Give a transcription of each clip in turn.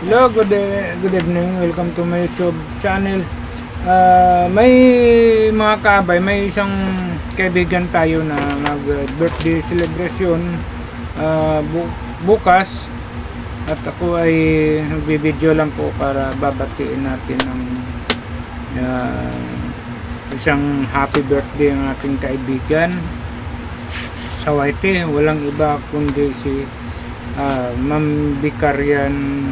Hello, good evening. Welcome to my YouTube channel. May mga kabay, may isang kaibigan tayo na mag-birthday celebration bukas, at ako ay nagbibideo lang po para babatiin natin ang isang happy birthday ang ating kaibigan sa YT. Walang iba kundi si Ma'am Vicarian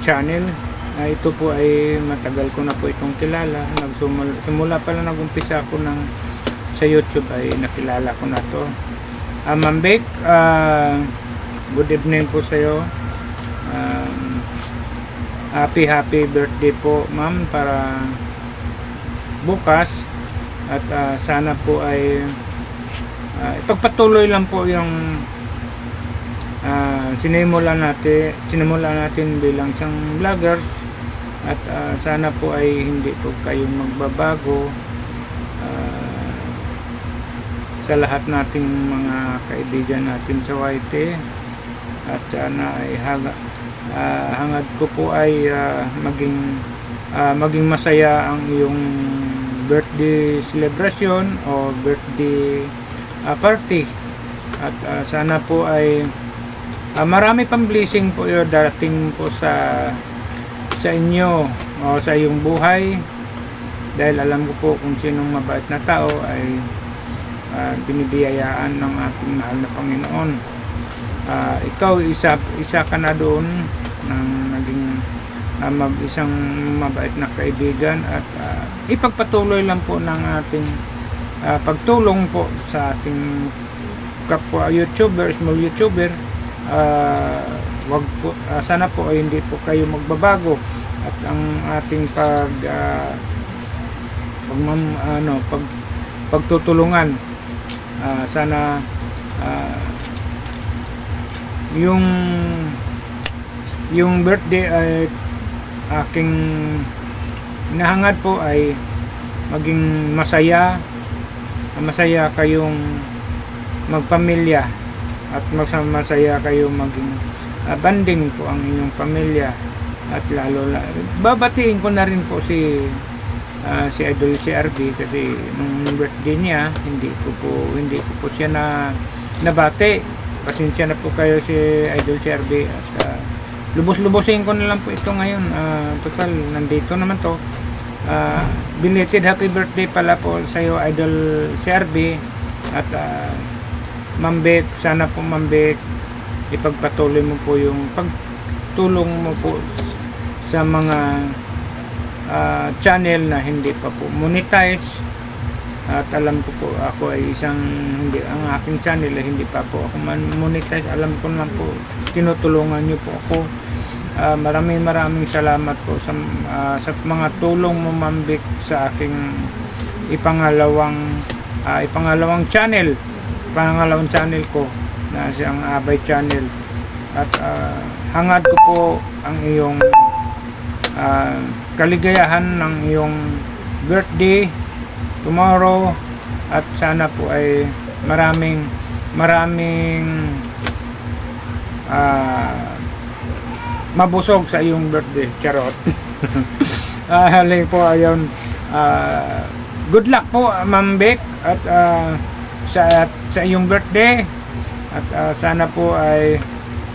channel. Ito po ay matagal ko na po itong kilala. Simula pala nag-umpisa ako sa YouTube ay nakilala ko na to. Ma'am Vic, good evening po sa iyo. Happy birthday po, ma'am, para bukas. At sana po ay ipagpatuloy lang po yung sinimula natin bilang isang vlogger, at sana po ay hindi po kayong magbabago sa lahat nating mga kaibigan natin sa YT. At sana ay hangad ko po ay maging masaya ang iyong birthday celebration o birthday party. At sana po ay marami pang blessing po yung darating po sa inyo o sa iyong buhay, dahil alam ko po kung sinong mabait na tao ay binibiyayaan ng ating mahal na Panginoon. Ikaw isa ka na doon ng naging isang mabait na kaibigan, at ipagpatuloy lang po ng ating pagtulong po sa ating kapwa YouTuber, small YouTuber. Wag po, sana po ay hindi po kayo magbabago, at ang ating pagtutulungan, sana yung birthday ay aking nahangad po ay maging masaya kayong magpamilya, at masaya kayo maging banding po ang inyong pamilya. At lalo babatiin ko na rin po si Idol CRB, kasi nung birthday niya hindi ko po siya nabati. Pasensya na po kayo si Idol CRB, at lubos-lubosin ko na lang po ito ngayon. Total nandito naman to. Belated happy birthday pala po sa iyo, Idol CRB. At Ma'am Vic, sana po Ma'am Vic, ipagpatuloy mo po yung pagtulong mo po sa mga channel na hindi pa po monetize. At alam ko po ako ay ang aking channel ay hindi pa po ako monetize. Alam ko naman po tinutulungan niyo po ako. Maraming salamat po sa mga tulong mo, Ma'am Vic, sa aking ipangalawang channel ko na siyang Abay Channel. At hangad ko po ang iyong kaligayahan ng iyong birthday tomorrow, at sana po ay maraming mabusog sa iyong birthday. Charot. Halay po, ayun. Good luck po, Ma'am Vic, at sa iyong birthday, at sana po ay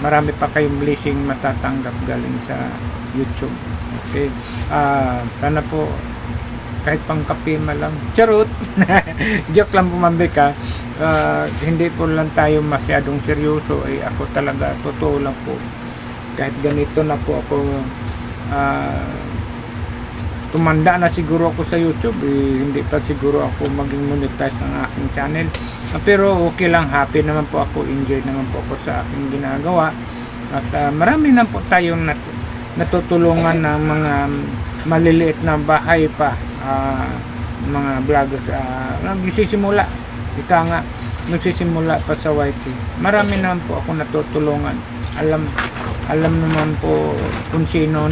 marami pa kayong blessing matatanggap galing sa YouTube. Okay, sana po kahit pang kape lang. Charot. Joke lang po, Ma'am Vic, hindi po lang tayo masyadong seryoso. Ako talaga totoo lang po, kahit ganito na po ako, tumanda na siguro ako sa YouTube, hindi pa siguro ako maging monetize ng aking channel. Pero okay lang, happy naman po ako, enjoy naman po ako sa aking ginagawa. At marami na po tayong natutulungan ng mga maliliit na bahay pa, mga vloggers nagsisimula pa sa YT. Marami naman po ako natutulungan. Alam naman po kung sino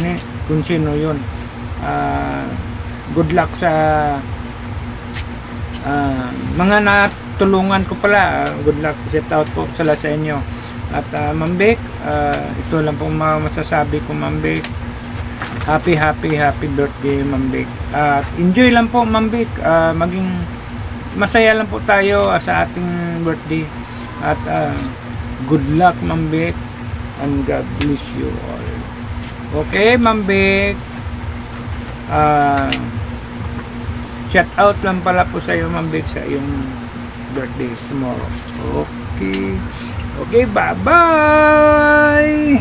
yun. Good luck sa mga natulungan ko pala. Good luck, shout out po sa inyo. At Ma'am Vic, ito lang pong masasabi ko, Ma'am Vic. Happy birthday, Ma'am Vic. At enjoy lang po, Ma'am Vic. Maging masaya lang po tayo sa ating birthday. At good luck, Ma'am Vic. And God bless you all. Okay, Ma'am Vic. Shout out lang pala po sa iyo, Ma'am Vic, sa iyong birthday tomorrow. Okay. Okay, bye-bye!